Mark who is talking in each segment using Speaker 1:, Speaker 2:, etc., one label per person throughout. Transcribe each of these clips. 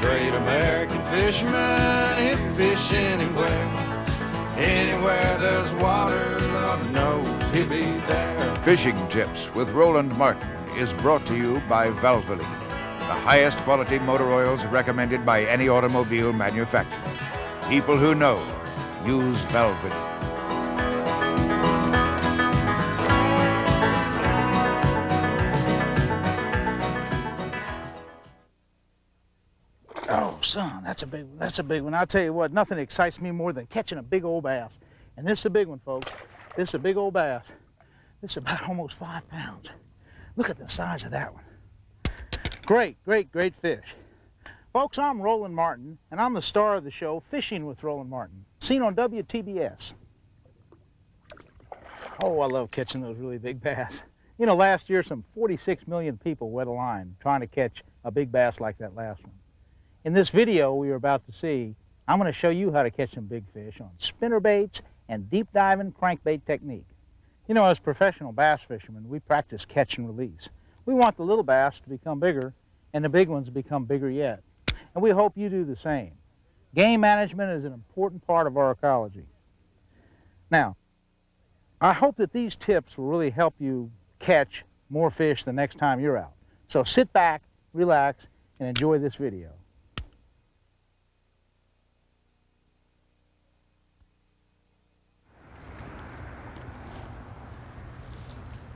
Speaker 1: great American fisherman, he'll fish anywhere. Anywhere there's water, Lord knows he'll be there.
Speaker 2: Fishing Tips with Roland Martin is brought to you by Valvoline, the highest quality motor oils recommended by any automobile manufacturer. People who know use Valvoline.
Speaker 3: Oh, son, that's a big one. I'll tell you what, nothing excites me more than catching a big old bass. And this is a big one, folks. This is a big old bass. This is about almost 5 pounds. Look at the size of that one. Great, great, great fish. Folks, I'm Roland Martin, and I'm the star of the show, Fishing with Roland Martin, seen on WTBS. Oh, I love catching those really big bass. You know, last year, some 46 million people wet a line trying to catch a big bass like that last one. In this video we are about to see, I'm going to show you how to catch some big fish on spinner baits and deep diving crankbait technique. You know, as professional bass fishermen, we practice catch and release. We want the little bass to become bigger and the big ones to become bigger yet. And we hope you do the same. Game management is an important part of our ecology. Now, I hope that these tips will really help you catch more fish the next time you're out. So sit back, relax, and enjoy this video.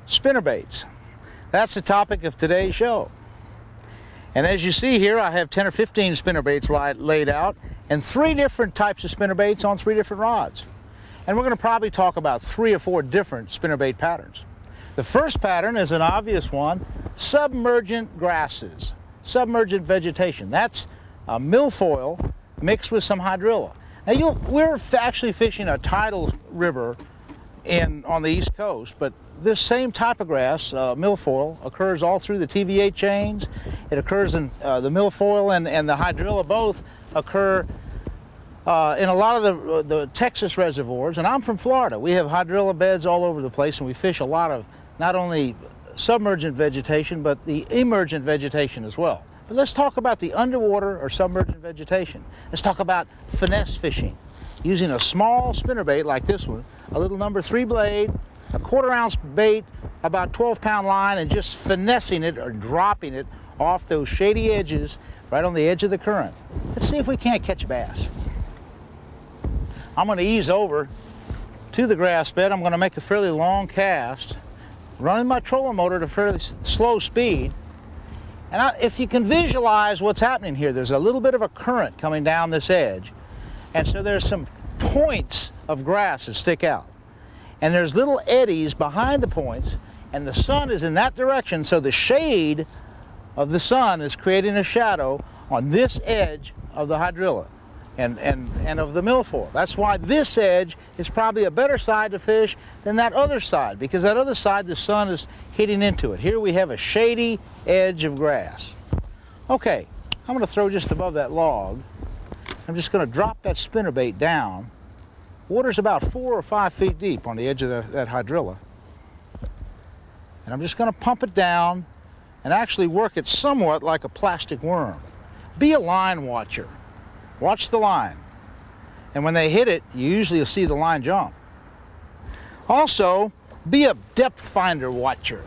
Speaker 3: Spinnerbaits. That's the topic of today's show. And as you see here, I have 10 or 15 spinnerbaits laid out and 3 different types of spinnerbaits on 3 different rods. And we're going to probably talk about 3 or 4 different spinnerbait patterns. The first pattern is an obvious one, submergent grasses, submergent vegetation. That's a milfoil mixed with some hydrilla. Now we're actually fishing a tidal river on the East Coast, but this same type of grass, milfoil, occurs all through the TVA chains. It occurs in the milfoil and the hydrilla both occur in a lot of the Texas reservoirs. And I'm from Florida. We have hydrilla beds all over the place, and we fish a lot of not only submergent vegetation, but the emergent vegetation as well. But let's talk about the underwater or submergent vegetation. Let's talk about finesse fishing. Using a small spinnerbait like this one, a little number 3 blade, a 1/4 ounce bait, about 12-pound line, and just finessing it or dropping it off those shady edges right on the edge of the current. Let's see if we can't catch a bass. I'm going to ease over to the grass bed. I'm going to make a fairly long cast, running my trolling motor at a fairly slow speed. And if you can visualize what's happening here, there's a little bit of a current coming down this edge. And so there's some points of grass that stick out. And there's little eddies behind the points, and the sun is in that direction, so the shade of the sun is creating a shadow on this edge of the hydrilla and of the milfoil. That's why this edge is probably a better side to fish than that other side, because that other side the sun is hitting into it. Here we have a shady edge of grass. Okay, I'm going to throw just above that log. I'm just going to drop that spinnerbait down. Water's about 4 or 5 feet deep on the edge of that hydrilla. And I'm just going to pump it down and actually work it somewhat like a plastic worm. Be a line watcher. Watch the line. And when they hit it, you usually see the line jump. Also, be a depth finder watcher.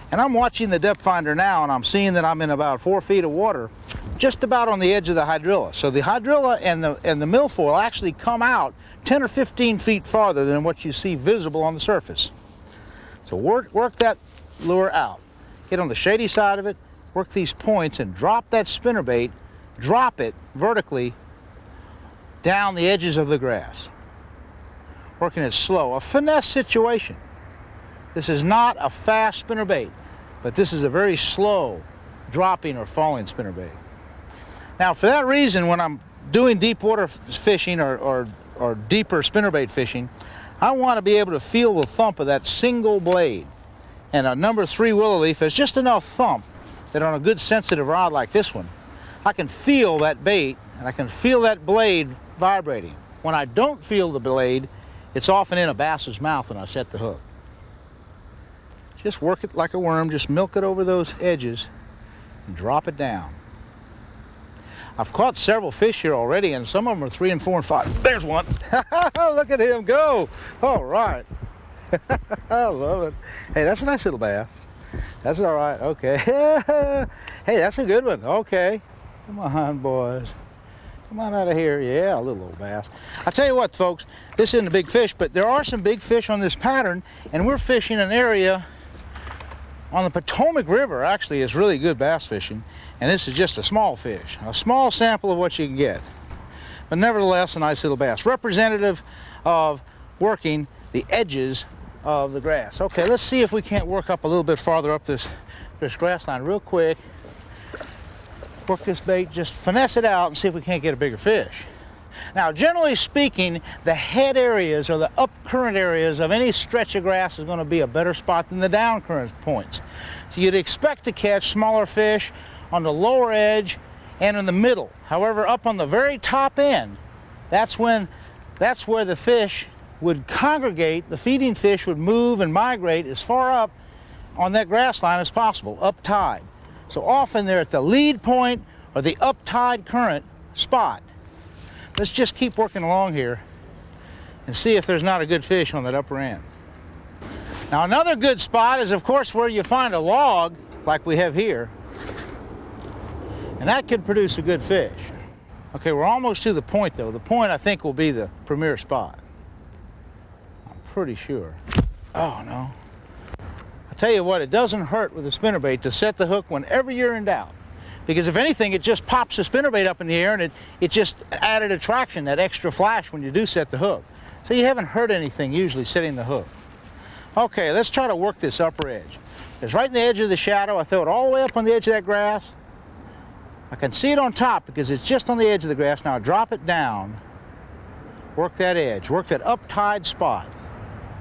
Speaker 3: And I'm watching the depth finder now, and I'm seeing that I'm in about 4 feet of water, just about on the edge of the hydrilla. So the hydrilla and the milfoil actually come out 10 or 15 feet farther than what you see visible on the surface. So work that lure out. Get on the shady side of it, work these points, and drop that spinnerbait, drop it vertically down the edges of the grass. Working it slow, a finesse situation. This is not a fast spinnerbait, but this is a very slow dropping or falling spinnerbait. Now, for that reason, when I'm doing deep water fishing or deeper spinnerbait fishing, I want to be able to feel the thump of that single blade. And a number 3 willow leaf has just enough thump that on a good sensitive rod like this one, I can feel that bait and I can feel that blade vibrating. When I don't feel the blade, it's often in a bass's mouth when I set the hook. Just work it like a worm, just milk it over those edges and drop it down. I've caught several fish here already, and some of them are 3 and 4 and 5. There's one. Look at him go. All right. I love it. Hey, that's a nice little bass. That's all right. Okay. Hey, that's a good one. Okay. Come on, boys. Come on out of here. Yeah, a little old bass. I tell you what, folks, this isn't a big fish, but there are some big fish on this pattern, and we're fishing an area on the Potomac River. Actually, is really good bass fishing, and this is just a small fish, a small sample of what you can get, but nevertheless a nice little bass, representative of working the edges of the grass. Okay, let's see if we can't work up a little bit farther up this grass line real quick. Work this bait, just finesse it out and see if we can't get a bigger fish. Now, generally speaking, the head areas or the up current areas of any stretch of grass is going to be a better spot than the down current points. So you'd expect to catch smaller fish on the lower edge and in the middle. However, up on the very top end, that's where the fish would congregate, the feeding fish would move and migrate as far up on that grass line as possible, up tide. So often they're at the lead point or the up tide current spot. Let's just keep working along here and see if there's not a good fish on that upper end. Now, another good spot is, of course, where you find a log like we have here, and that could produce a good fish. Okay, we're almost to the point though. The point, I think, will be the premier spot. I'm pretty sure. Oh no. I tell you what, it doesn't hurt with a spinnerbait to set the hook whenever you're in doubt. Because if anything, it just pops the spinnerbait up in the air, and it just added attraction, that extra flash when you do set the hook. So you haven't hurt anything usually setting the hook. Okay, let's try to work this upper edge. It's right in the edge of the shadow. I throw it all the way up on the edge of that grass. I can see it on top because it's just on the edge of the grass. Now I drop it down, work that edge, work that up tide spot.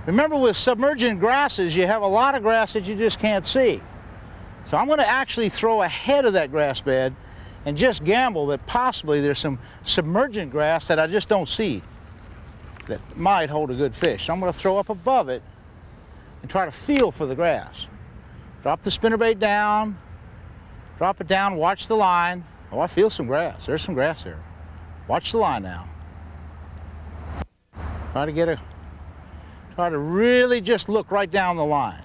Speaker 3: Remember, with submergent grasses, you have a lot of grass that you just can't see. So I'm going to actually throw ahead of that grass bed and just gamble that possibly there's some submergent grass that I just don't see that might hold a good fish. So I'm going to throw up above it and try to feel for the grass. Drop the spinnerbait down, drop it down, watch the line. Oh, I feel some grass. There's some grass there. Watch the line now. Try to really just look right down the line.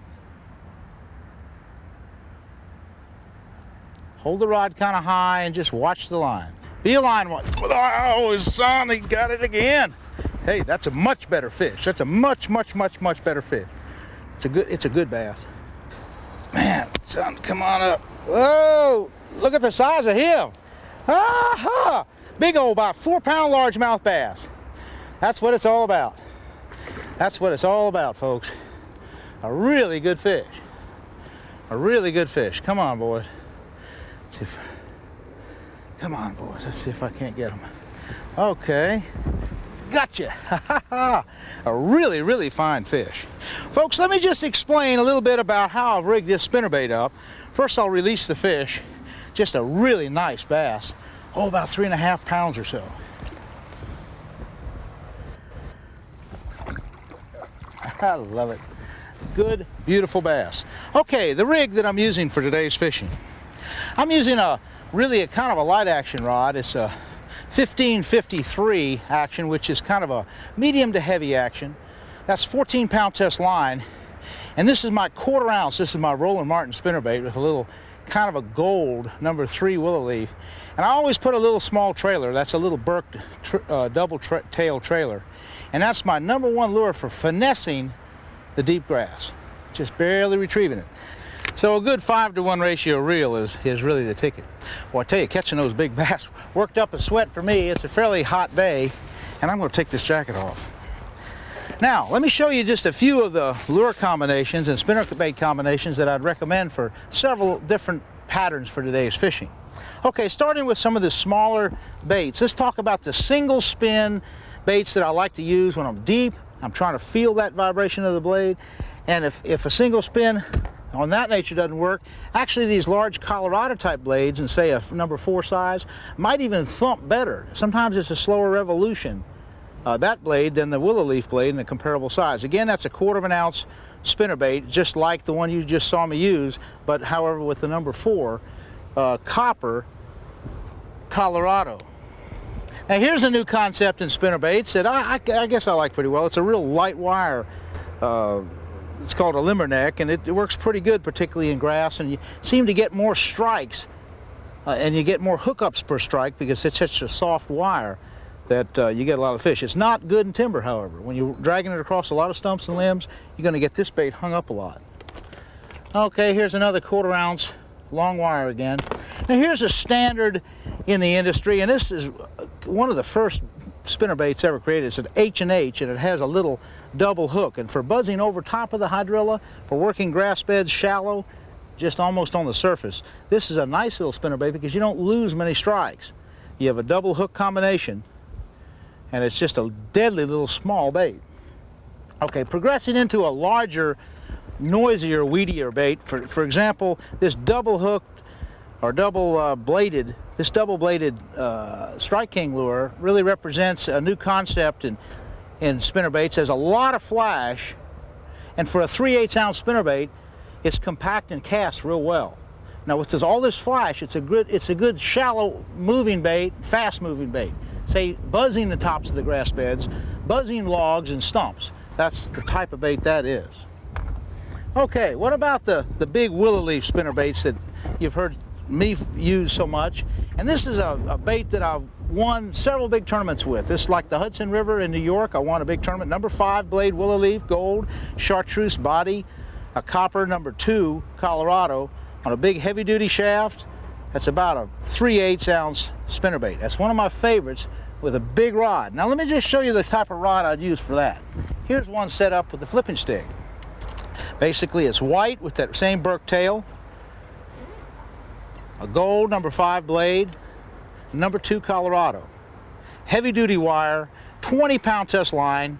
Speaker 3: Hold the rod kind of high and just watch the line. Be a line one. Oh, his son, he got it again. Hey, that's a much better fish. That's a much better fish. It's a good bass. Man, son, come on up. Whoa, look at the size of him. Aha! Big old, about 4-pound largemouth bass. That's what it's all about. That's what it's all about, folks. A really good fish. A really good fish. Come on, boys. Come on, boys. Let's see if I can't get them. Okay. Gotcha. A really fine fish. Folks, let me just explain a little bit about how I've rigged this spinnerbait up. First, I'll release the fish. Just a really nice bass. Oh, about 3.5 pounds or so. I love it. Good, beautiful bass. Okay, the rig that I'm using for today's fishing. I'm using a kind of a light action rod. It's a 1553 action, which is kind of a medium to heavy action. That's 14-pound test line. And this is my 1/4 ounce. This is my Roland Martin spinnerbait with a little kind of a gold number 3 willow leaf. And I always put a little small trailer. That's a little Burke double tail trailer. And that's my #1 lure for finessing the deep grass. Just barely retrieving it. So a good 5-to-1 ratio reel is really the ticket. Well, I tell you, catching those big bass worked up a sweat for me. It's a fairly hot day, and I'm going to take this jacket off. Now, let me show you just a few of the lure combinations and spinnerbait combinations that I'd recommend for several different patterns for today's fishing. Okay, starting with some of the smaller baits. Let's talk about the single spin baits that I like to use when I'm deep. I'm trying to feel that vibration of the blade. And if a single spin on that nature doesn't work, actually these large Colorado type blades, and say a number 4 size, might even thump better. Sometimes it's a slower revolution, that blade, than the willow leaf blade in a comparable size. Again, that's a 1/4 ounce spinnerbait, just like the one you just saw me use, but however with the number 4 copper Colorado. Now here's a new concept in spinnerbaits that I guess I like pretty well. It's a real light wire. It's called a limber neck, and it works pretty good, particularly in grass, and you seem to get more strikes and you get more hookups per strike because it's such a soft wire that you get a lot of fish. It's not good in timber, however. When you're dragging it across a lot of stumps and limbs, you're going to get this bait hung up a lot. Okay, here's another 1/4 ounce long wire again. Now here's a standard in the industry, and this is one of the first spinnerbaits ever created. It's an H&H, and it has a little double hook, and for buzzing over top of the hydrilla, for working grass beds shallow, just almost on the surface, this is a nice little spinnerbait because you don't lose many strikes. You have a double hook combination, and it's just a deadly little small bait. Okay, progressing into a larger, noisier, weedier bait. For example, this double hooked or double bladed Strike King lure really represents a new concept in spinnerbaits. There's a lot of flash, and for a 3/8 ounce spinnerbait, it's compact and casts real well. Now with all this flash, it's a good shallow moving bait, fast moving bait. Say buzzing the tops of the grass beds, buzzing logs and stumps. That's the type of bait that is. Okay, what about the big willow leaf spinnerbaits that you've heard me use so much? And this is a bait that I've won several big tournaments with. This is like the Hudson River in New York. I won a big tournament, number 5 blade willow leaf, gold, chartreuse body, a copper number 2 Colorado on a big heavy duty shaft. That's about a 3/8 ounce spinnerbait. That's one of my favorites with a big rod. Now let me just show you the type of rod I'd use for that. Here's one set up with the flipping stick. Basically it's white with that same Burke tail, a gold number 5 blade, number 2 Colorado. Heavy duty wire, 20-pound test line,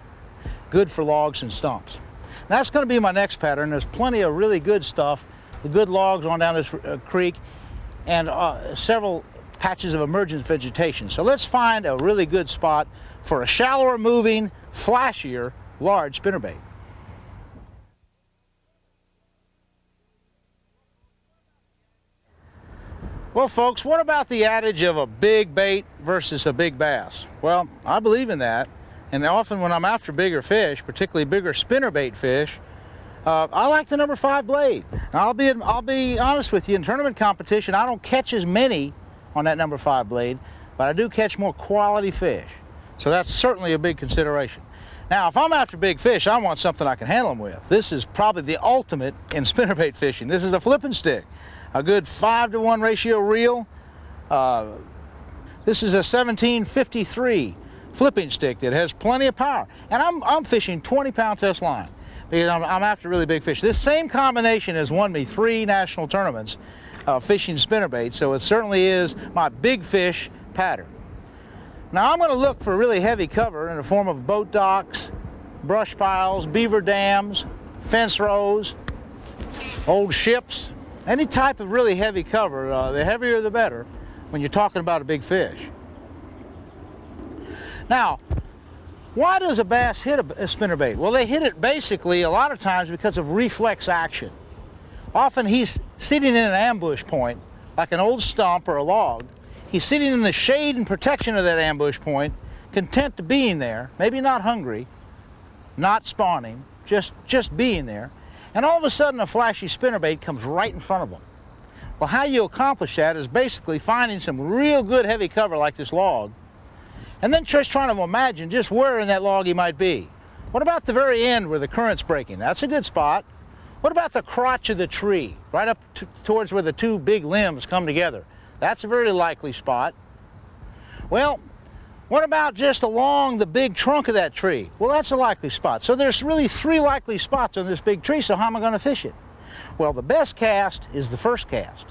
Speaker 3: good for logs and stumps. Now, that's going to be my next pattern. There's plenty of really good stuff, the good logs on down this creek, and several patches of emergent vegetation. So let's find a really good spot for a shallower moving, flashier, large spinnerbait. Well, folks, what about the adage of a big bait versus a big bass? Well, I believe in that, and often when I'm after bigger fish, particularly bigger spinnerbait fish, I like the number 5 blade. Now, I'll be honest with you, in tournament competition, I don't catch as many on that number 5 blade, but I do catch more quality fish. So that's certainly a big consideration. Now, if I'm after big fish, I want something I can handle them with. This is probably the ultimate in spinnerbait fishing. This is a flipping stick. A good 5-to-1 ratio reel. This is a 1753 flipping stick that has plenty of power. And I'm fishing 20-pound test line because I'm after really big fish. This same combination has won me 3 national tournaments fishing spinnerbait, so it certainly is my big fish pattern. Now I'm going to look for really heavy cover in the form of boat docks, brush piles, beaver dams, fence rows, old ships. Any type of really heavy cover, the heavier the better when you're talking about a big fish. Now, why does a bass hit a spinnerbait? Well, they hit it basically a lot of times because of reflex action. Often he's sitting in an ambush point, like an old stump or a log. He's sitting in the shade and protection of that ambush point, content to being there, maybe not hungry, not spawning, just being there. And all of a sudden a flashy spinnerbait comes right in front of them. Well, how you accomplish that is basically finding some real good heavy cover like this log, and then just trying to imagine just where in that log he might be. What about the very end where the current's breaking? That's a good spot. What about the crotch of the tree, right up towards where the 2 big limbs come together? That's a very likely spot. Well, what about just along the big trunk of that tree? Well, that's a likely spot. So there's really 3 likely spots on this big tree, so how am I going to fish it? Well, the best cast is the first cast.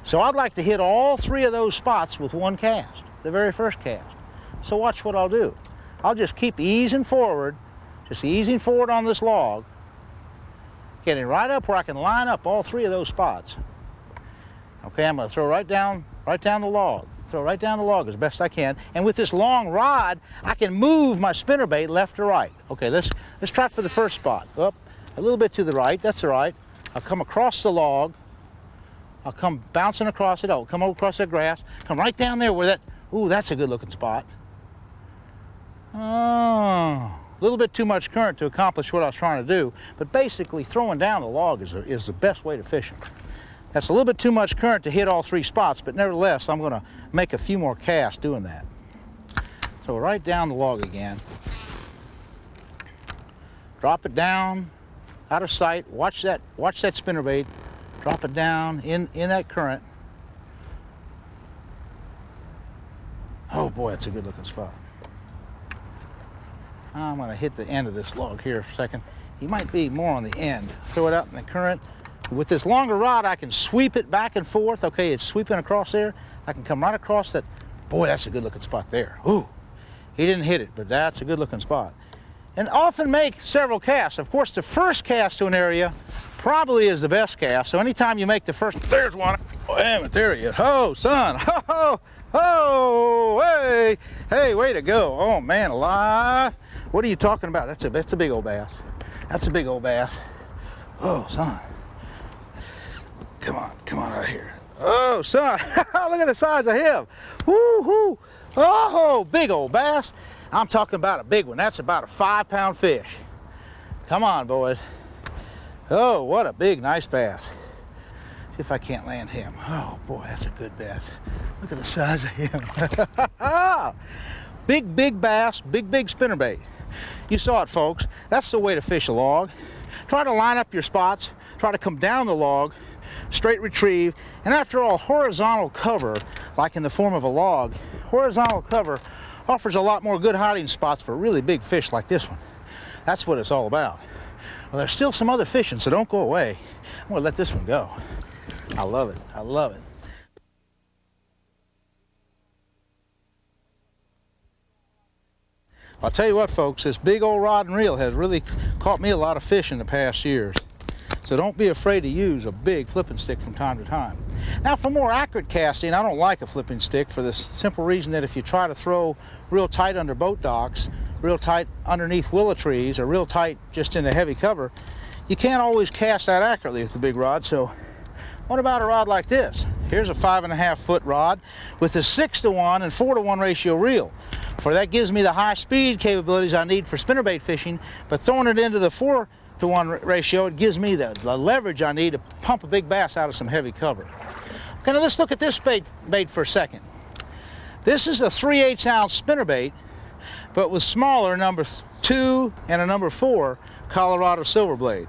Speaker 3: So I'd like to hit all 3 of those spots with one cast, the very first cast. So watch what I'll do. I'll just keep easing forward, just easing forward on this log, getting right up where I can line up all 3 of those spots. Okay, I'm going to throw right down the log. Throw right down the log as best I can. And with this long rod, I can move my spinnerbait left to right. Okay, let's try for the first spot. Up a little bit to the right, that's all right. I'll come across the log, I'll come bouncing across it. I'll come over across that grass, come right down there where that, ooh, that's a good looking spot. Oh, a little bit too much current to accomplish what I was trying to do, but basically throwing down the log is the best way to fish them. That's a little bit too much current to hit all 3 spots, but nevertheless, I'm gonna make a few more casts doing that. So right down the log again. Drop it down, out of sight. Watch that spinnerbait. Drop it down in that current. Oh boy, that's a good looking spot. I'm gonna hit the end of this log here for a second. He might be more on the end. Throw it out in the current. With this longer rod, I can sweep it back and forth. Okay, it's sweeping across there. I can come right across that. Boy, that's a good looking spot there. Ooh, he didn't hit it, but that's a good looking spot. And often make several casts. Of course, the first cast to an area probably is the best cast. So anytime you make the first, there's one. Oh, damn it, there he is. Oh, son. Oh, oh, hey, hey, way to go. Oh, man, alive. What are you talking about? That's a big old bass. That's a big old bass. Oh, son. Come on out here. Oh, son, look at the size of him. Woo-hoo. Oh, big old bass. I'm talking about a big one. That's about a 5-pound fish. Come on, boys. Oh, what a big, nice bass. See if I can't land him. Oh, boy, that's a good bass. Look at the size of him. Big bass, big spinnerbait. You saw it, folks. That's the way to fish a log. Try to line up your spots. Try to come down the log, straight retrieve, and after all, horizontal cover, like in the form of a log, horizontal cover offers a lot more good hiding spots for really big fish like this one. That's what it's all about. Well, there's still some other fishing, so don't go away. I'm gonna let this one go. I love it, I love it. I'll tell you what, folks, this big old rod and reel has really caught me a lot of fish in the past years. So don't be afraid to use a big flipping stick from time to time. Now, for more accurate casting, I don't like a flipping stick for the simple reason that if you try to throw real tight under boat docks, real tight underneath willow trees, or real tight just in a heavy cover, you can't always cast that accurately with the big rod. So what about a rod like this? Here's a 5.5-foot rod with a 6-to-1 and 4-to-1 ratio reel. For that gives me the high speed capabilities I need for spinnerbait fishing, but throwing it into the 4-to-1 ratio, it gives me the leverage I need to pump a big bass out of some heavy cover. Okay, now let's look at this bait for a second. This is a 3/8 ounce spinnerbait, but with smaller number 2 and a number 4 Colorado silver blade.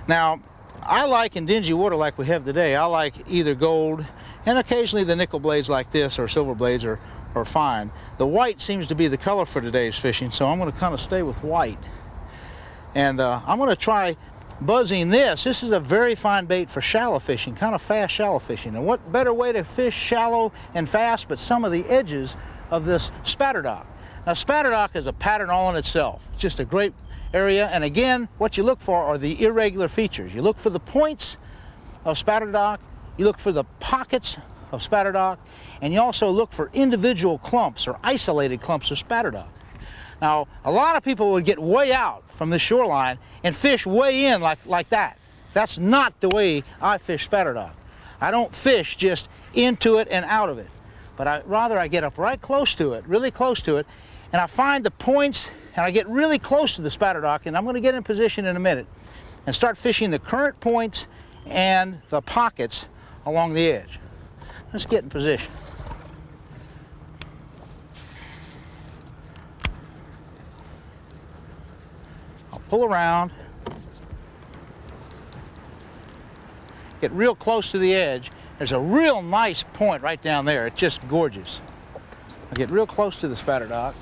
Speaker 3: Now, I like in dingy water like we have today, I like either gold, and occasionally the nickel blades like this or silver blades are fine. The white seems to be the color for today's fishing, so I'm going to kind of stay with white. And I'm going to try buzzing this. This is a very fine bait for shallow fishing, kind of fast shallow fishing. And what better way to fish shallow and fast but some of the edges of this spatterdock. Now, spatterdock is a pattern all in itself. It's just a great area, and again, what you look for are the irregular features. You look for the points of spatterdock, you look for the pockets of spatterdock, and you also look for individual clumps or isolated clumps of spatterdock. Now, a lot of people would get way out from the shoreline and fish way in like that. That's not the way I fish spatterdock. I don't fish just into it and out of it, but rather I get up right close to it, really close to it, and I find the points, and I get really close to the spatterdock, and I'm going to get in position in a minute and start fishing the current points and the pockets along the edge. Let's get in position. I'll pull around, get real close to the edge. There's a real nice point right down there. It's just gorgeous. I get real close to the spatterdock.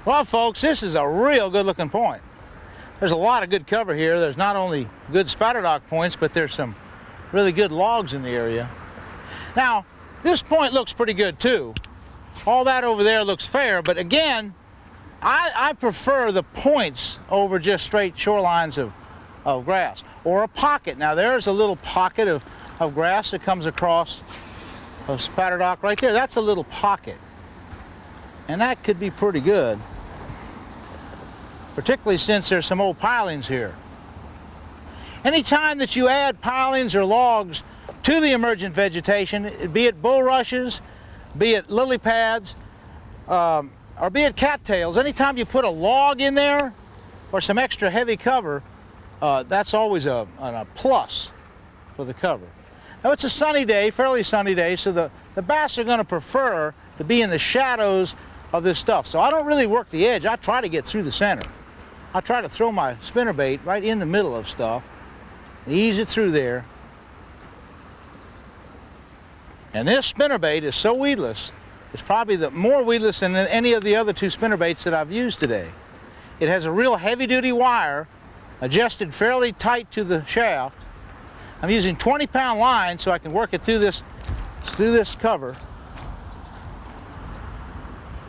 Speaker 3: Well, folks, this is a real good looking point. There's a lot of good cover here. There's not only good spatterdock points, but there's some really good logs in the area. Now, this point looks pretty good too. All that over there looks fair, but again, I prefer the points over just straight shorelines of grass or a pocket. Now, there's a little pocket of grass that comes across of spatterdock right there. That's a little pocket, and that could be pretty good, particularly since there's some old pilings here. Anytime that you add pilings or logs to the emergent vegetation, be it bulrushes, be it lily pads, or be it cattails, anytime you put a log in there or some extra heavy cover, that's always a plus for the cover. Now it's a sunny day, fairly sunny day, so the bass are going to prefer to be in the shadows of this stuff. So I don't really work the edge. I try to get through the center. I try to throw my spinnerbait right in the middle of stuff, ease it through there. And this spinnerbait is so weedless, it's probably more weedless than any of the other two spinnerbaits that I've used today. It has a real heavy-duty wire adjusted fairly tight to the shaft. I'm using 20-pound line so I can work it through this cover.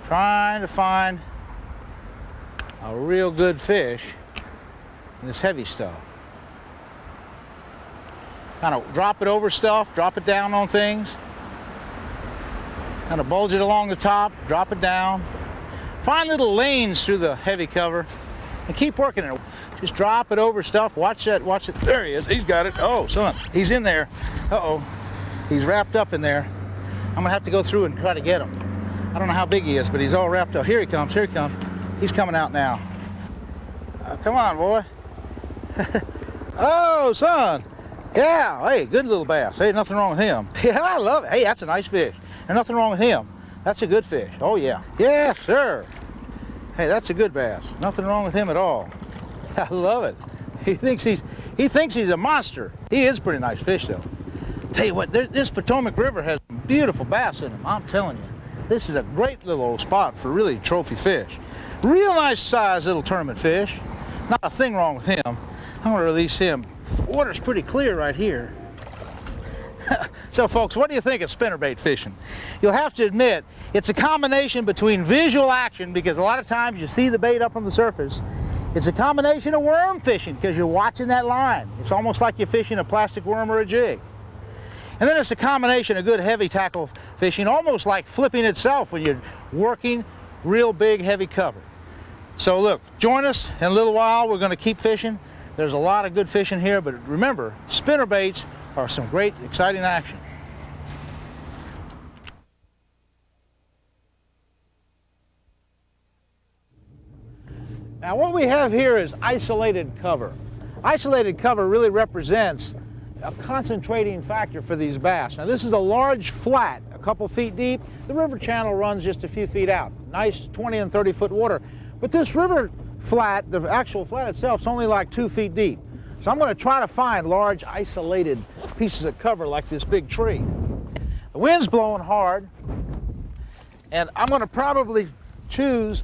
Speaker 3: Trying to find a real good fish in this heavy stuff. Kind of drop it over stuff, drop it down on things. Kind of bulge it along the top, drop it down. Find little lanes through the heavy cover and keep working it. Just drop it over stuff. Watch that, watch it. There he is, he's got it. Oh, son, he's in there. Uh-oh, he's wrapped up in there. I'm gonna have to go through and try to get him. I don't know how big he is, but he's all wrapped up. Here he comes, here he comes. He's coming out now. Come on, boy. Oh, son. Yeah, hey, good little bass. Hey, nothing wrong with him. Yeah, I love it. Hey, that's a nice fish. There's nothing wrong with him. That's a good fish. Oh, yeah. Yes, sir. Hey, that's a good bass. Nothing wrong with him at all. I love it. He thinks he's a monster. He is a pretty nice fish, though. Tell you what, this Potomac River has some beautiful bass in them. I'm telling you. This is a great little old spot for really trophy fish. Real nice size little tournament fish. Not a thing wrong with him. I'm gonna release him. Water's pretty clear right here. So folks, what do you think of spinnerbait fishing? You'll have to admit, it's a combination between visual action, because a lot of times you see the bait up on the surface. It's a combination of worm fishing, because you're watching that line. It's almost like you're fishing a plastic worm or a jig. And then it's a combination of good heavy tackle fishing, almost like flipping itself when you're working real big heavy cover. So look, join us in a little while. We're going to keep fishing. There's a lot of good fishing here, but remember, spinnerbaits are some great, exciting action. Now what we have here is isolated cover. Isolated cover really represents a concentrating factor for these bass. Now this is a large flat, a couple feet deep. The river channel runs just a few feet out. Nice 20 and 30 foot water. But this river flat, the actual flat itself, is only like 2 feet deep. So I'm going to try to find large isolated pieces of cover like this big tree. The wind's blowing hard, and I'm going to probably choose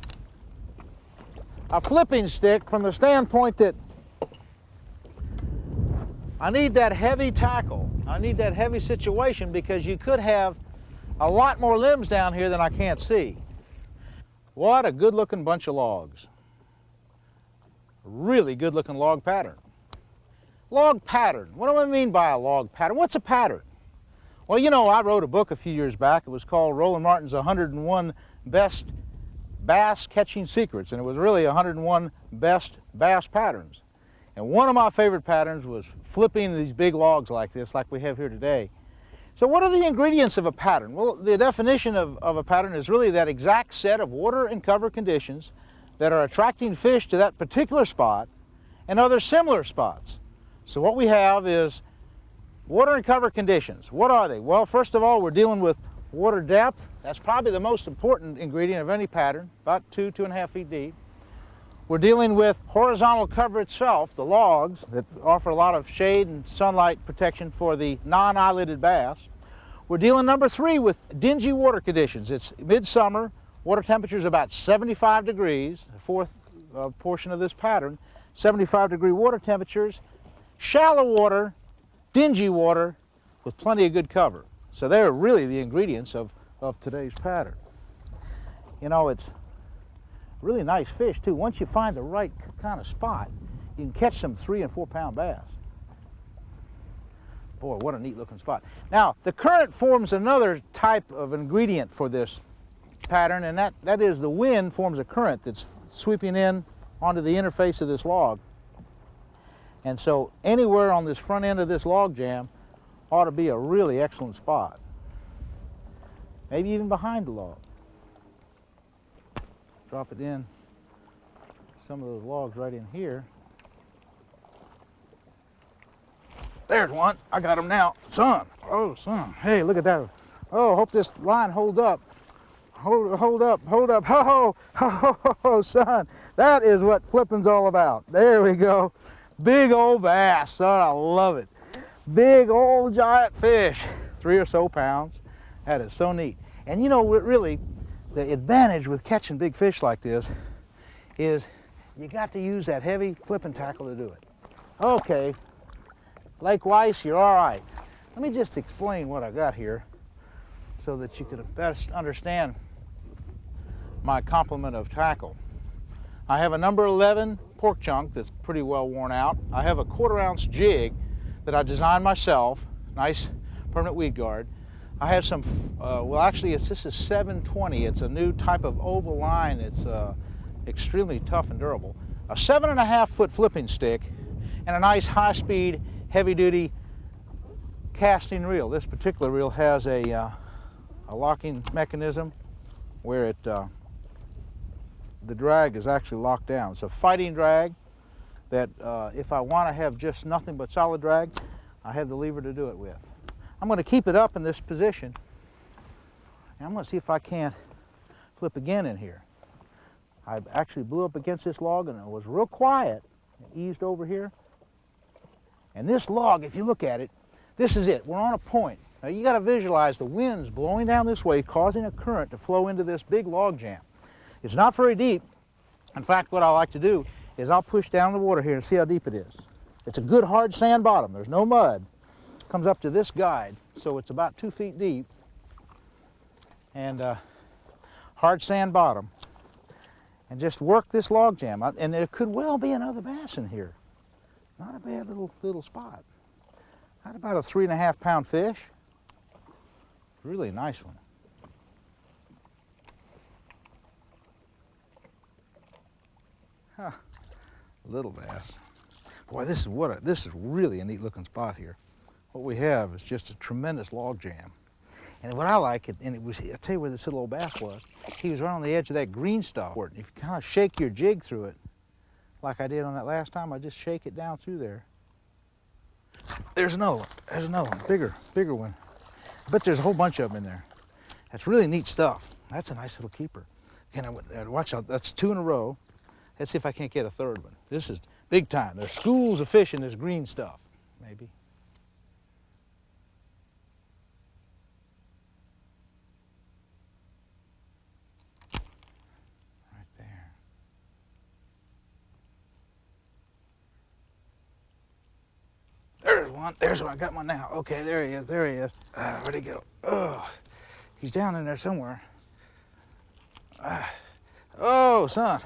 Speaker 3: a flipping stick from the standpoint that I need that heavy tackle. I need that heavy situation, because you could have a lot more limbs down here than I can't see. What a good looking bunch of logs. Really good looking log pattern. Log pattern. What do I mean by a log pattern? What's a pattern? Well, you know, I wrote a book a few years back. It was called Roland Martin's 101 Best Bass Catching Secrets, and it was really 101 Best Bass Patterns. And one of my favorite patterns was flipping these big logs like this, like we have here today. So what are the ingredients of a pattern? Well, the definition of a pattern is really that exact set of water and cover conditions that are attracting fish to that particular spot and other similar spots. So what we have is water and cover conditions. What are they? Well, first of all, we're dealing with water depth. That's probably the most important ingredient of any pattern, about 2.5 feet deep. We're dealing with horizontal cover itself, the logs that offer a lot of shade and sunlight protection for the non-eyelided bass. We're dealing, number 3, with dingy water conditions. It's midsummer, water temperature is about 75 degrees, the fourth portion of this pattern, 75-degree water temperatures, shallow water, dingy water, with plenty of good cover. So they're really the ingredients of today's pattern. You know, it's really nice fish too. Once you find the right kind of spot, you can catch some 3 and 4 pound bass. Boy, what a neat looking spot. Now, the current forms another type of ingredient for this pattern, and that is the wind forms a current that's sweeping in onto the interface of this log. And so anywhere on this front end of this log jam ought to be a really excellent spot. Maybe even behind the log. Drop it in some of those logs right in here. There's one. I got him now. Son. Oh, son. Hey, look at that. Oh, hope this line holds up. Hold up, hold up. Ho, ho, ho, ho, ho, son. That is what flipping's all about. There we go. Big old bass, son. I love it. Big old giant fish. 3 or so pounds. That is so neat. And you know, really, the advantage with catching big fish like this is you got to use that heavy flipping tackle to do it. Okay, Lake Weiss, you're all right. Let me just explain what I got here so that you can best understand my complement of tackle. I have a number 11 pork chunk that's pretty well worn out. I have a 1/4 ounce jig that I designed myself, nice permanent weed guard. I have some, well actually this is 720. It's a new type of oval line. It's extremely tough and durable. A 7.5 foot flipping stick and a nice high speed, heavy duty casting reel. This particular reel has a locking mechanism where it, the drag is actually locked down. It's a fighting drag that if I want to have just nothing but solid drag, I have the lever to do it with. I'm going to keep it up in this position, and I'm going to see if I can't flip again in here. I actually blew up against this log and it was real quiet. It eased over here. And this log, if you look at it, this is it. We're on a point. Now you got to visualize the wind's blowing down this way, causing a current to flow into this big log jam. It's not very deep. In fact, what I like to do is I'll push down the water here and see how deep it is. It's a good hard sand bottom. There's no mud. It comes up to this guide, so it's about 2 feet deep. And hard sand bottom. And just work this log jam. And there could well be another bass in here. Not a bad little spot. Not about a 3.5 pound fish. Really nice one. Huh. Little bass. Boy, this is really a neat looking spot here. What we have is just a tremendous log jam. And what I like, and it was, I'll tell you where this little old bass was. He was right on the edge of that green stuff. If you kind of shake your jig through it, like I did on that last time, I just shake it down through there. There's another one. There's another one. Bigger one. But there's a whole bunch of them in there. That's really neat stuff. That's a nice little keeper. And watch out. That's 2 in a row. Let's see if I can't get a third one. This is big time. There's schools of fish in this green stuff. Maybe. Right there. There's one. There's one. I got one now. Okay, there he is. There he is. Where'd he go? Oh, he's down in there somewhere. Oh, son.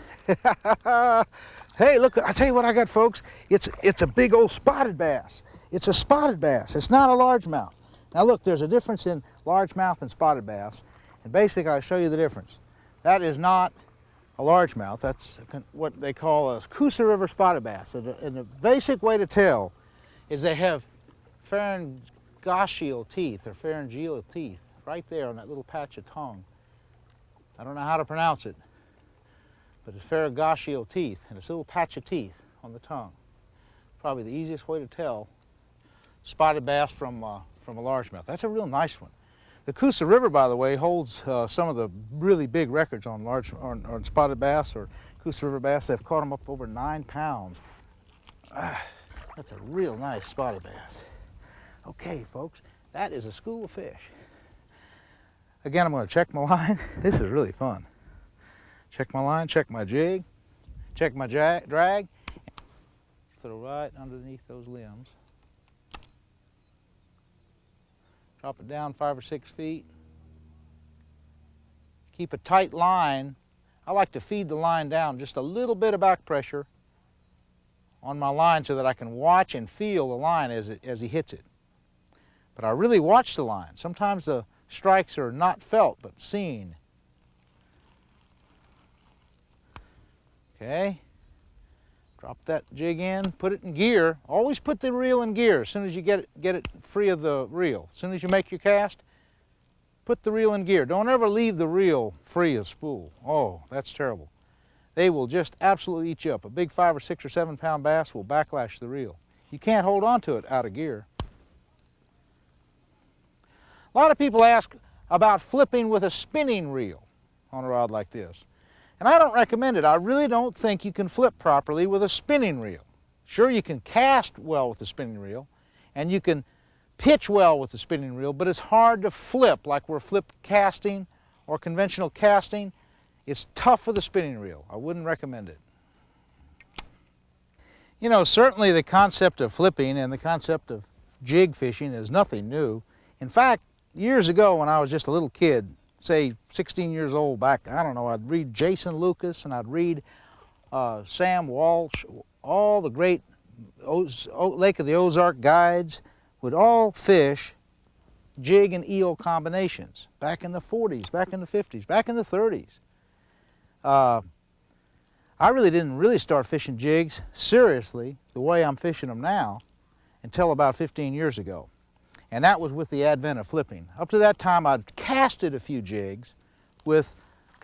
Speaker 3: Hey, look, I tell you what I got, folks. It's a big old spotted bass. It's a spotted bass. It's not a largemouth. Now look, there's a difference in largemouth and spotted bass. And basically, I'll show you the difference. That is not a largemouth. That's what they call a Coosa River spotted bass. And the basic way to tell is they have pharyngeal teeth or pharyngeal teeth right there on that little patch of tongue. I don't know how to pronounce it, but it's pharyngeal teeth, and it's a little patch of teeth on the tongue. Probably the easiest way to tell spotted bass from a largemouth. That's a real nice one. The Coosa River, by the way, holds some of the really big records on on spotted bass or Coosa River bass. They've caught them up over 9 pounds. That's a real nice spotted bass. Okay, folks, that is a school of fish. Again, I'm going to check my line. This is really fun. Check my line, check my jig, check my drag. Throw right underneath those limbs. Drop it down 5 or 6 feet. Keep a tight line. I like to feed the line down, just a little bit of back pressure on my line so that I can watch and feel the line as he hits it. But I really watch the line. Sometimes the strikes are not felt, but seen. Okay. Drop that jig in, put it in gear. Always put the reel in gear as soon as you get it free of the reel. As soon as you make your cast, put the reel in gear. Don't ever leave the reel free of spool. Oh, that's terrible. They will just absolutely eat you up. A big 5 or 6 or 7 pound bass will backlash the reel. You can't hold on to it out of gear. A lot of people ask about flipping with a spinning reel on a rod like this. And I don't recommend it. I really don't think you can flip properly with a spinning reel. Sure, you can cast well with the spinning reel, and you can pitch well with the spinning reel, but it's hard to flip like we're flip casting or conventional casting. It's tough with a spinning reel. I wouldn't recommend it. You know, certainly the concept of flipping and the concept of jig fishing is nothing new. In fact, years ago when I was just a little kid, say 16 years old back, I don't know, I'd read Jason Lucas and I'd read Sam Walsh, all the great Lake of the Ozark guides would all fish jig and eel combinations back in the 40s, back in the 50s, back in the 30s. I really didn't start fishing jigs seriously the way I'm fishing them now until about 15 years ago. And that was with the advent of flipping. Up to that time, I'd casted a few jigs with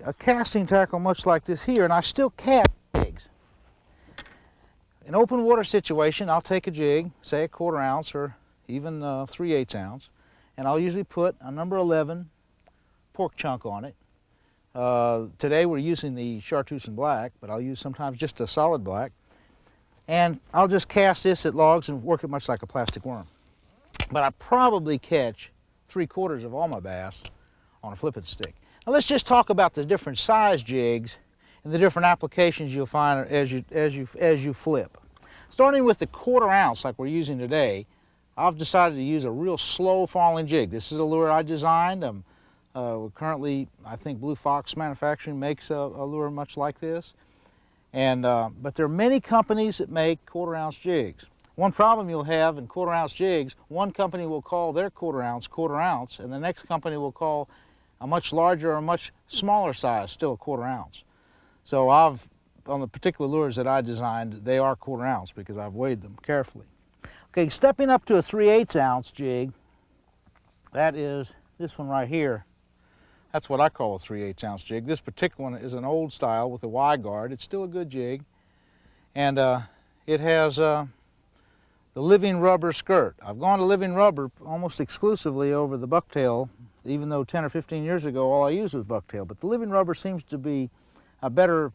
Speaker 3: a casting tackle much like this here, and I still cast jigs. In open water situation, I'll take a jig, say a 1/4 ounce or even 3/8 ounce, and I'll usually put a number 11 pork chunk on it. Today we're using the chartreuse and black, but I'll use sometimes just a solid black. And I'll just cast this at logs and work it much like a plastic worm. But I probably catch 3/4 of all my bass on a flipping stick. Now let's just talk about the different size jigs and the different applications you'll find as you flip. Starting with the 1/4 ounce like we're using today, I've decided to use a real slow falling jig. This is a lure I designed. Currently, I think Blue Fox Manufacturing makes a lure much like this. But there are many companies that make 1/4 ounce jigs. One problem you'll have in 1/4 ounce jigs, one company will call their 1/4 ounce, and the next company will call a much larger or much smaller size still a 1/4 ounce. So on the particular lures that I designed, they are 1/4 ounce because I've weighed them carefully. Okay, stepping up to a 3/8 ounce jig, that is this one right here. That's what I call a 3/8 ounce jig. This particular one is an old style with a Y guard. It's still a good jig. And it has the living rubber skirt. I've gone to living rubber almost exclusively over the bucktail, even though 10 or 15 years ago all I used was bucktail. But the living rubber seems to be a better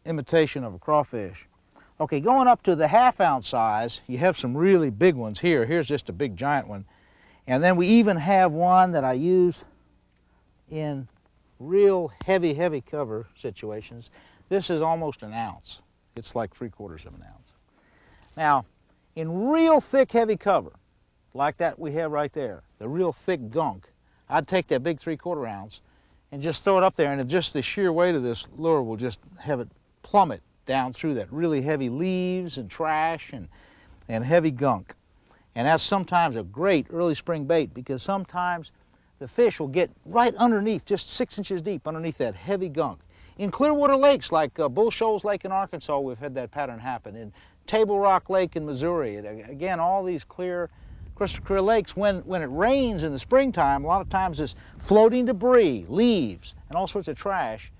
Speaker 3: imitation of a crawfish. Okay, going up to the 1/2 ounce size, you have some really big ones here. Here's just a big giant one. And then we even have one that I use in real heavy cover situations. This is almost an ounce. It's like 3/4 of an ounce. Now, in real thick heavy cover, like that we have right there, the real thick gunk, I'd take that big 3/4 ounce and just throw it up there, and just the sheer weight of this lure will just have it plummet down through that really heavy leaves and trash and heavy gunk. And that's sometimes a great early spring bait because sometimes the fish will get right underneath, just 6 inches deep underneath that heavy gunk. In clear water lakes like Bull Shoals Lake in Arkansas, we've had that pattern happen. In Table Rock Lake in Missouri, again, all these clear, crystal clear lakes, when it rains in the springtime, a lot of times this floating debris, leaves, and all sorts of trash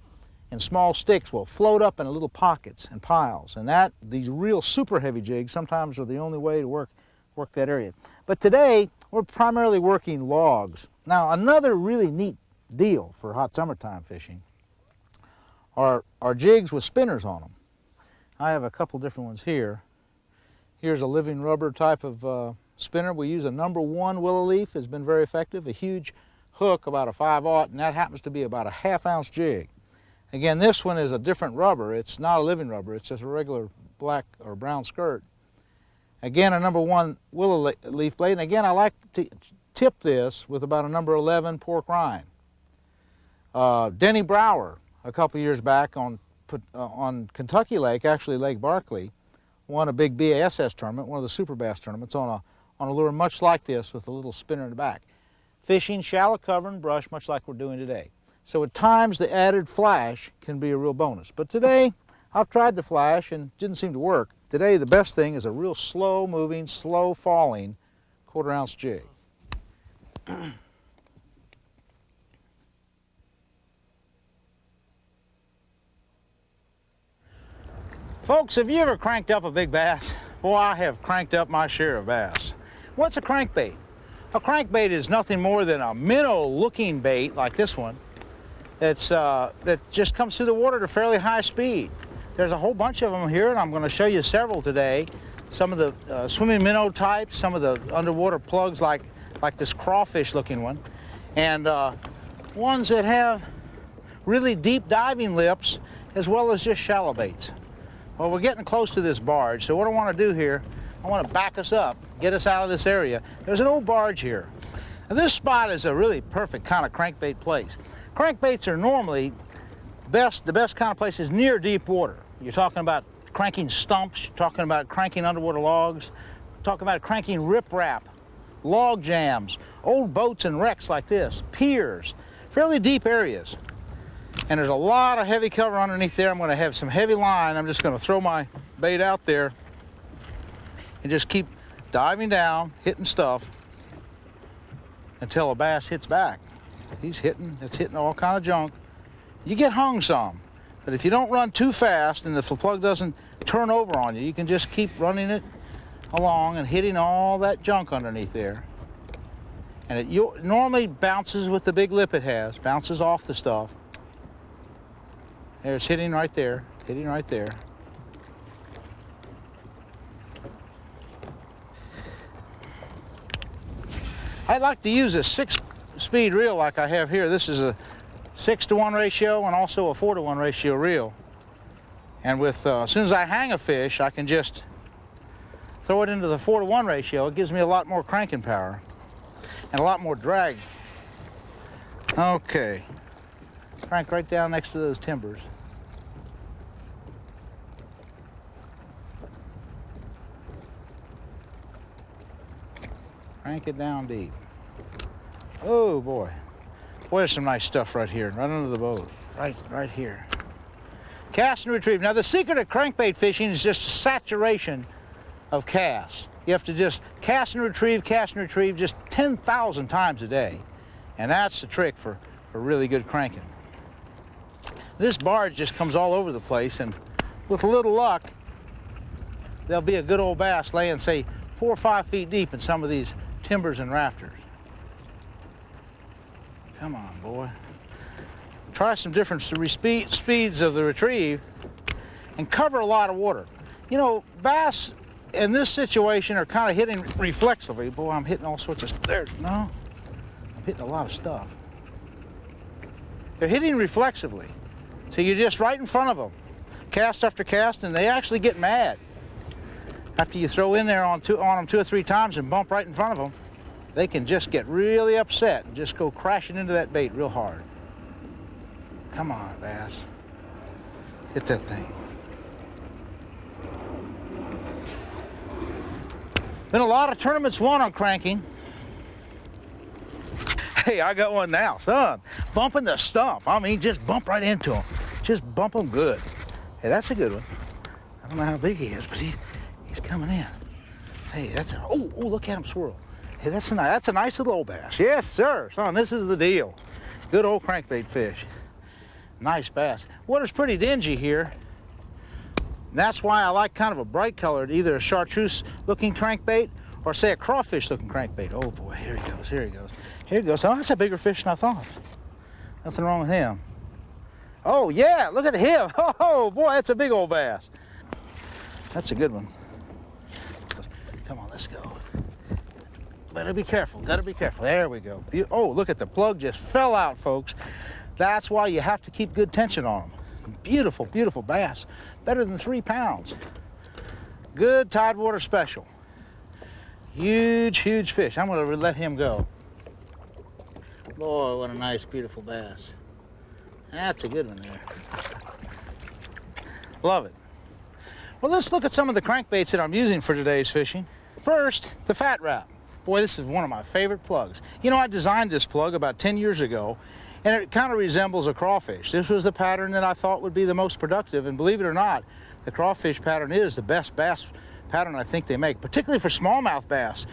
Speaker 3: and small sticks will float up in little pockets and piles. And these real super heavy jigs sometimes are the only way to work that area. But today, we're primarily working logs. Now, another really neat deal for hot summertime fishing are jigs with spinners on them. I have a couple different ones here. Here's a living rubber type of spinner. We use a number 1 willow leaf. It's been very effective. A huge hook, about a 5/0, and that happens to be about a 1/2 ounce jig. Again, this one is a different rubber. It's not a living rubber. It's just a regular black or brown skirt. Again, a number 1 willow leaf blade. And again, I like to tip this with about a number 11 pork rind. Denny Brower, a couple years back on Kentucky Lake, actually Lake Barkley, won a big BASS tournament, one of the super bass tournaments, on a lure much like this with a little spinner in the back. Fishing shallow cover and brush, much like we're doing today. So at times the added flash can be a real bonus. But today, I've tried the flash and it didn't seem to work. Today the best thing is a real slow moving, slow falling 1/4 ounce jig. Folks, have you ever cranked up a big bass? Boy, I have cranked up my share of bass. What's a crankbait? A crankbait is nothing more than a minnow-looking bait like this one that just comes through the water at a fairly high speed. There's a whole bunch of them here, and I'm going to show you several today. Some of the swimming minnow types, some of the underwater plugs like this crawfish-looking one, and ones that have really deep diving lips, as well as just shallow baits. Well, we're getting close to this barge, so what I want to do here, I want to back us up, get us out of this area. There's an old barge here. Now, this spot is a really perfect kind of crankbait place. Crankbaits are normally the best kind of places near deep water. You're talking about cranking stumps, you're talking about cranking underwater logs, talking about cranking riprap, log jams, old boats and wrecks like this, piers, fairly deep areas. And there's a lot of heavy cover underneath there. I'm going to have some heavy line. I'm just going to throw my bait out there and just keep diving down, hitting stuff until a bass hits back. It's hitting all kind of junk. You get hung some, but if you don't run too fast and if the plug doesn't turn over on you, you can just keep running it along and hitting all that junk underneath there. And it normally bounces with the big lip it has, bounces off the stuff. There's hitting right there, hitting right there. I'd like to use a 6-speed reel like I have here. This is a 6-to-1 ratio and also a 4-to-1 ratio reel. And with as soon as I hang a fish, I can just throw it into the 4-to-1 ratio. It gives me a lot more cranking power and a lot more drag. Okay, crank right down next to those timbers. Crank it down deep. Oh boy. Boy, there's some nice stuff right here, right under the boat. Right here. Cast and retrieve. Now the secret of crankbait fishing is just a saturation of casts. You have to just cast and retrieve just 10,000 times a day. And that's the trick for really good cranking. This barge just comes all over the place, and with a little luck, there'll be a good old bass laying, say, 4 or 5 feet deep in some of these timbers and rafters. Come on, boy. Try some different speeds of the retrieve and cover a lot of water. You know, bass in this situation are kind of hitting reflexively. Boy, I'm hitting all sorts of, I'm hitting a lot of stuff. They're hitting reflexively. So you're just right in front of them, cast after cast, and they actually get mad. After you throw in there on them 2 or 3 times and bump right in front of them, they can just get really upset and just go crashing into that bait real hard. Come on, bass. Hit that thing. Been a lot of tournaments won on cranking. Hey, I got one now, son. Bumping the stump. I mean, just bump right into him. Just bump him good. Hey, that's a good one. I don't know how big he is, but he's coming in. Hey, look at him swirl. Hey, that's a nice little old bass. Yes, sir. Son, this is the deal. Good old crankbait fish. Nice bass. Water's pretty dingy here. That's why I like kind of a bright colored, either a chartreuse-looking crankbait or, say, a crawfish-looking crankbait. Oh, boy, here he goes, here he goes. Here he goes. Oh, that's a bigger fish than I thought. Nothing wrong with him. Oh, yeah, look at him. Oh, boy, that's a big old bass. That's a good one. Come on, let's go. Better be careful, gotta be careful. There we go. Oh, look at the plug just fell out, folks. That's why you have to keep good tension on them. Beautiful, beautiful bass. Better than 3 pounds. Good Tidewater special. Huge, huge fish. I'm gonna let him go. Boy, what a nice, beautiful bass. That's a good one there. Love it. Well, let's look at some of the crankbaits that I'm using for today's fishing. First, the Fat Wrap. Boy, this is one of my favorite plugs. You know, I designed this plug about 10 years ago, and it kind of resembles a crawfish. This was the pattern that I thought would be the most productive, and believe it or not, the crawfish pattern is the best bass pattern I think they make, particularly for smallmouth bass.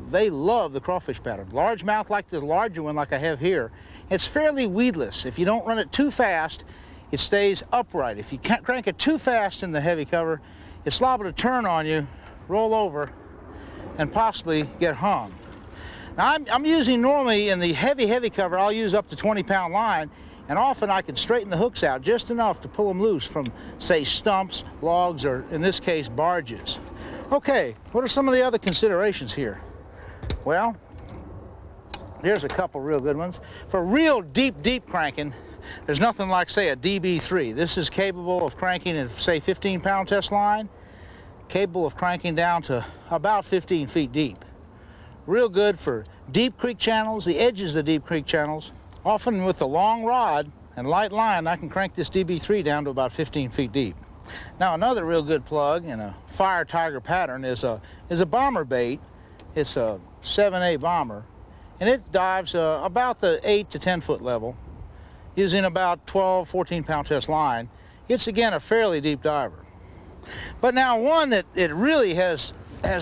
Speaker 3: They love the crawfish pattern. Largemouth, like the larger one like I have here, it's fairly weedless. If you don't run it too fast, it stays upright. If you can't crank it too fast in the heavy cover, it's liable to turn on you, roll over, and possibly get hung. Now I'm using normally in the heavy cover, I'll use up to 20-pound line, and often I can straighten the hooks out just enough to pull them loose from, say, stumps, logs, or in this case, barges. Okay, what are some of the other considerations here? Well, here's a couple real good ones. For real deep cranking, there's nothing like, say, a DB3. This is capable of cranking at, say, 15-pound test line, capable of cranking down to about 15 feet deep. Real good for deep creek channels, the edges of deep creek channels. Often with a long rod and light line, I can crank this DB3 down to about 15 feet deep. Now, another real good plug in a Fire Tiger pattern is a bomber bait. It's a 7A bomber, and it dives about the 8 to 10 foot level using about 12, 14-pound test line. It's, again, a fairly deep diver. But now one that it really has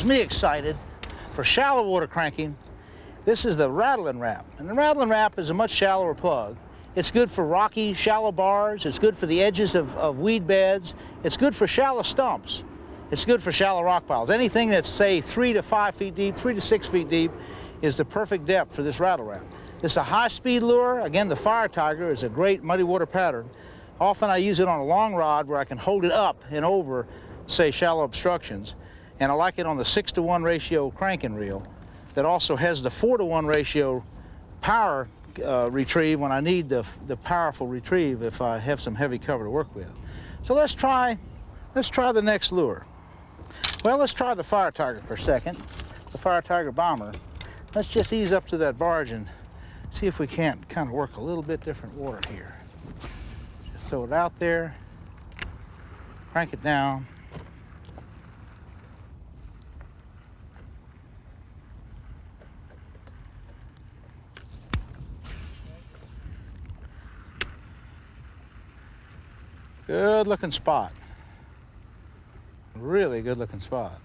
Speaker 3: me excited for shallow water cranking, this is the Rattling Wrap. And the Rattling Wrap is a much shallower plug. It's good for rocky, shallow bars. It's good for the edges of weed beds. It's good for shallow stumps. It's good for shallow rock piles. Anything that's, say, 3 to 5 feet deep, 3 to 6 feet deep is the perfect depth for this Rattle Wrap. This is a high-speed lure. Again, the Fire Tiger is a great muddy water pattern. Often I use it on a long rod where I can hold it up and over, say, shallow obstructions. And I like it on the 6-to-1 ratio cranking reel that also has the 4-to-1 ratio power retrieve when I need the powerful retrieve if I have some heavy cover to work with. So let's try the next lure. Well, let's try the Fire Tiger for a second, the Fire Tiger bomber. Let's just ease up to that barge and see if we can't kind of work a little bit different water here. Just throw it out there, crank it down. Good looking spot. Really good looking spot.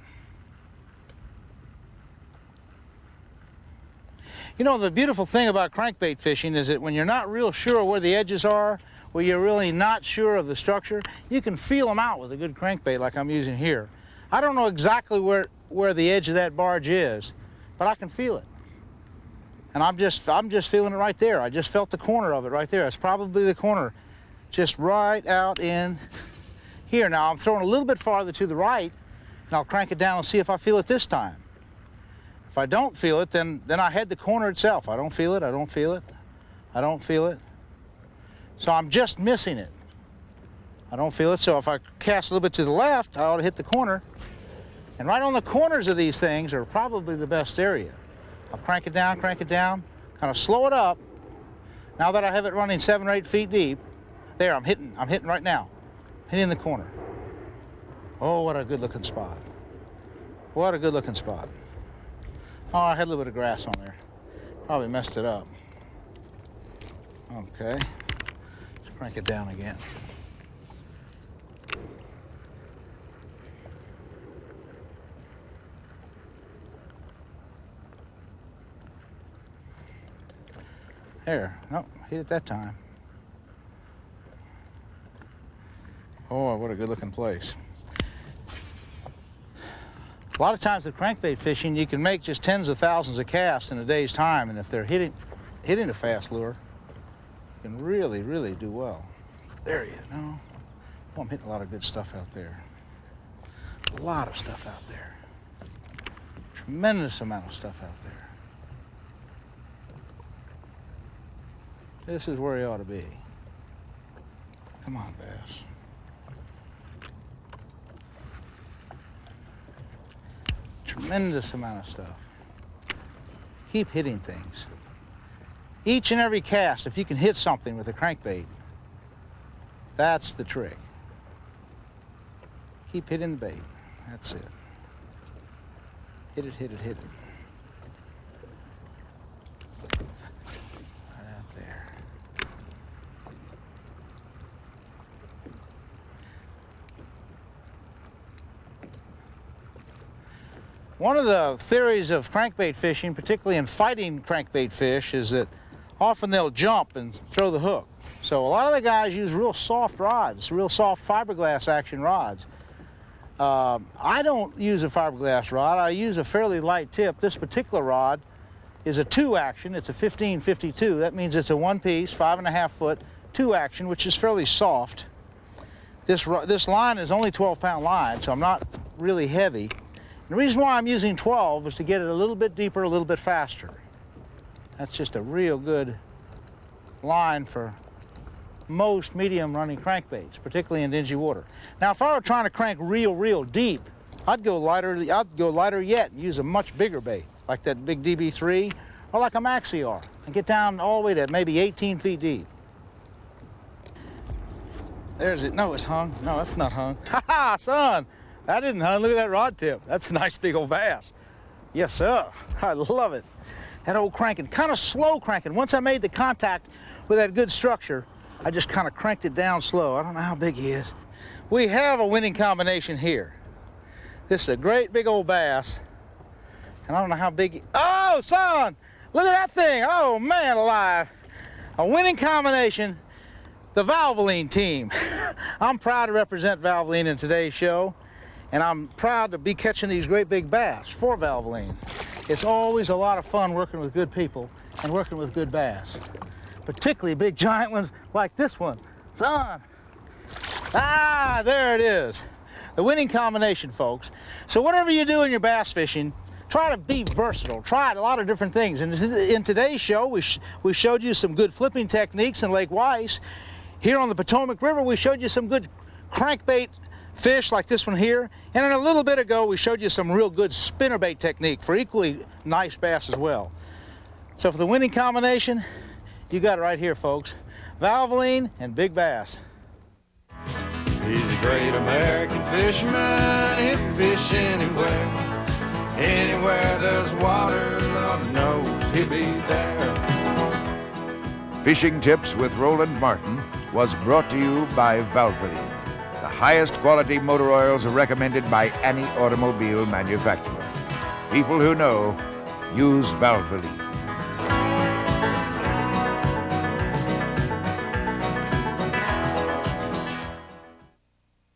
Speaker 3: You know, the beautiful thing about crankbait fishing is that when you're not real sure where the edges are, where you're really not sure of the structure, you can feel them out with a good crankbait like I'm using here. I don't know exactly where the edge of that barge is, but I can feel it. And I'm just feeling it right there. I just felt the corner of it right there. It's probably the corner just right out in here. Now I'm throwing a little bit farther to the right, and I'll crank it down and see if I feel it this time. If I don't feel it, then I head the corner itself. I don't feel it, I don't feel it, I don't feel it. So I'm just missing it. I don't feel it, so if I cast a little bit to the left, I ought to hit the corner. And right on the corners of these things are probably the best area. I'll crank it down, kind of slow it up. Now that I have it running 7 or 8 feet deep, there, I'm hitting right now. Hitting the corner. Oh, what a good looking spot. What a good looking spot. Oh, I had a little bit of grass on there. Probably messed it up. Okay, let's crank it down again. There, nope, hit it that time. Oh, what a good looking place. A lot of times with crankbait fishing, you can make just tens of thousands of casts in a day's time, and if they're hitting a fast lure, you can really, really do well. There you go. Oh, I'm hitting a lot of good stuff out there. A lot of stuff out there. Tremendous amount of stuff out there. This is where you ought to be. Come on, bass. Tremendous amount of stuff. Keep hitting things. Each and every cast, if you can hit something with a crankbait, that's the trick. Keep hitting the bait. That's it. Hit it, hit it, hit it. Right out there. One of the theories of crankbait fishing, particularly in fighting crankbait fish, is that often they'll jump and throw the hook. So a lot of the guys use real soft rods, real soft fiberglass action rods. I don't use a fiberglass rod. I use a fairly light tip. This particular rod is a 2-action. It's a 1552. That means it's a 1-piece, 5.5 foot 2-action, which is fairly soft. This line is only 12-pound line, so I'm not really heavy. The reason why I'm using 12 is to get it a little bit deeper, a little bit faster. That's just a real good line for most medium running crankbaits, particularly in dingy water. Now, if I were trying to crank real deep, I'd go lighter yet and use a much bigger bait, like that big DB3 or like a Maxi-R, and get down all the way to maybe 18 feet deep. There's it. No, it's hung. No, that's not hung. Ha ha, son! That didn't hung. Look at that rod tip. That's a nice big old bass. Yes, sir. I love it. That old cranking, kind of slow cranking. Once I made the contact with that good structure, I just kind of cranked it down slow. I don't know how big he is. We have a winning combination here. This is a great big old bass. And I don't know how big oh, son! Look at that thing. Oh, man alive. A winning combination. The Valvoline team. I'm proud to represent Valvoline in today's show. And I'm proud to be catching these great big bass for Valvoline. It's always a lot of fun working with good people and working with good bass. Particularly big giant ones like this one. Son! Ah, there it is. The winning combination, folks. So whatever you do in your bass fishing, try to be versatile. Try a lot of different things. And in today's show, we showed you some good flipping techniques in Lake Weiss. Here on the Potomac River, we showed you some good crankbait fish like this one here. And a little bit ago, we showed you some real good spinnerbait technique for equally nice bass as well. So for the winning combination, you got it right here, folks. Valvoline and big bass.
Speaker 1: He's a great American fisherman. He'll fish anywhere. Anywhere there's water, Lord knows he'll be there.
Speaker 2: Fishing Tips with Roland Martin was brought to you by Valvoline, the highest quality motor oils recommended by any automobile manufacturer. People who know use Valvoline.